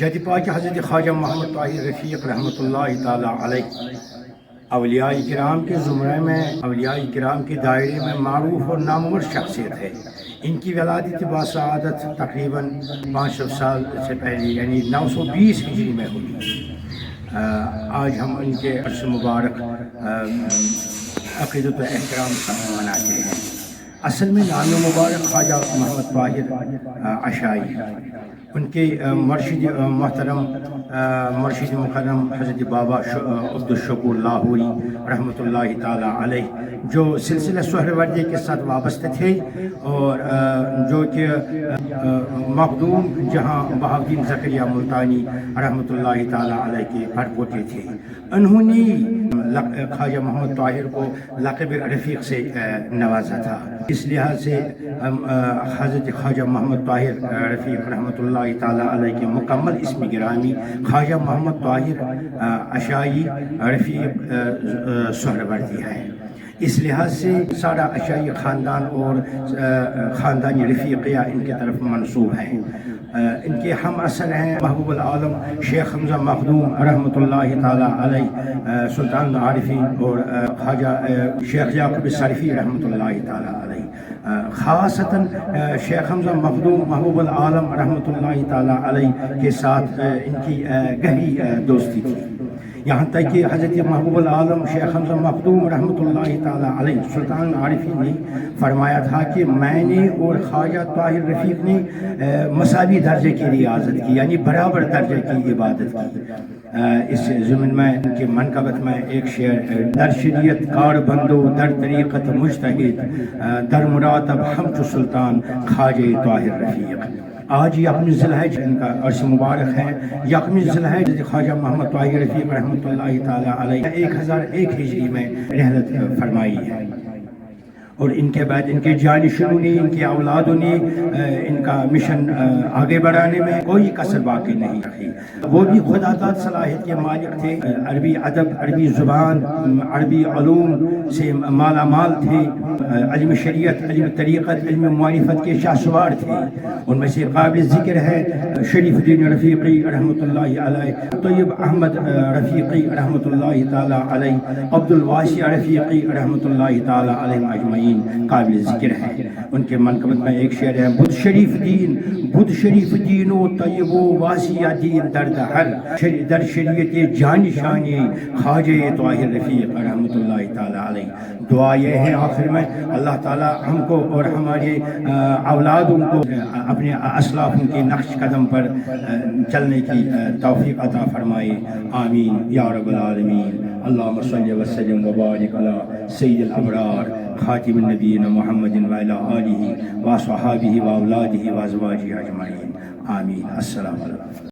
جد پاک حضرت خواجہ محمد طاہر رفیق رحمۃ اللہ تعالی علیہ اولیاء کرام کے زمرے میں، اولیاء کرام کے دائرے میں معروف اور نامور شخصیت ہے۔ ان کی ولادت باسعادت تقریباً 500 سال سے پہلے یعنی 920 ہجری میں ہوئی۔ آج ہم ان کے عرص مبارک عقیدت و احترام مناتے ہیں۔ اصل میں نام مبارک خواجہ محمد طاہر عشائی، ان کے مرشد محترم مرشد مکرم حضرت بابا عبدالشکور لاہوری رحمۃ اللہ تعالی علیہ، جو سلسلہ سہروردی کے ساتھ وابستہ تھے اور جو کہ مخدوم جہاں بہاؤالدین زکریا ملتانی رحمۃ اللہ تعالی علیہ کے پڑپوتے تھے۔ انہوں نے خواجہ محمد طاہر کو لقب رفیق سے نوازا تھا۔ اس لحاظ سے حضرت خواجہ محمد طاہر رفیق رحمۃ اللہ تعالی علیہ کے مکمل اسم گرامی خواجہ محمد طاہر عشائی رفیق سہروردی ہے۔ اس لحاظ سے سارا عشائی خاندان اور خاندانی رفیقیہ ان کی طرف منسوب ہیں۔ ان کے ہم اثر ہیں محبوب العالم شیخ حمزہ مخدوم رحمۃ اللہ تعالی علیہ، سلطان العارفین اور خواجہ شیخ یعقوب الصرفی رحمۃ اللہ تعالی علیہ۔ خاصتاً شیخ حمزہ مخدوم محبوب العالم رحمۃ اللہ تعالی علیہ کے ساتھ ان کی گہری دوستی تھی، یہاں تک کہ حضرت محبوب العالم شیخ حمزہ مخدوم رحمۃ اللہ تعالی علیہ سلطان عارفین نے فرمایا تھا کہ میں نے اور خواجہ طاہر رفیق نے مساوی درجے کی ریاضت کی، یعنی برابر درجے کی عبادت کی۔ اس ضمن میں ان کی منقبت میں ایک شعر: در شریعت کار بندو در طریقت مجتہد، در مراتب ہمچو سلطان خواجہ طاہر رفیق۔ آج یکم ذی الحج ان کا عرص مبارک ہے۔ یکم ذی الحج خواجہ محمد طاہر رفیق رحمۃ اللہ تعالی علیہ 1001 ہجری میں رحلت فرمائی ہے، اور ان کے بعد ان کے جانشینوں نے، ان کے اولادوں نے ان کا مشن آگے بڑھانے میں کوئی کسر باقی نہیں رکھی۔ وہ بھی خدا داد صلاحیت کے مالک تھے، عربی ادب، عربی زبان، عربی علوم سے مالا مال تھے، علم شریعت، علم طریقت، علم معرفت کے شاہسوار تھے۔ ان میں سے قابل ذکر ہے شریف الدین رفیقی رحمۃ اللہ علیہ، طیب احمد رفیقی رحمۃ اللہ تعالی علیہ، عبد الواسع رفیقی رحمۃ اللہ تعالی علیہ اجمعین قابل ذکر ہے۔ ان کے منقبت میں ایک شعر ہے: بدھ شریف دین و طیب و واسع دین درد ہر، در شریعت جانشانی خواجہ طاہر رفیق رحمۃ اللہ تعالی علیہ۔ دعا یہ ہے آخر میں اللہ تعالی ہم کو اور ہمارے اولادوں کو اپنے اسلافوں کے نقش قدم پر چلنے کی توفیق عطا فرمائے، آمین یا رب العالمین۔ اللہم صلی وسلم وبارک علی سید الابرار خاتم النبیین محمد وعلی آلہ وصحابہ واولادہ وازواجہ اجمعین، آمین۔ السلام علیکم۔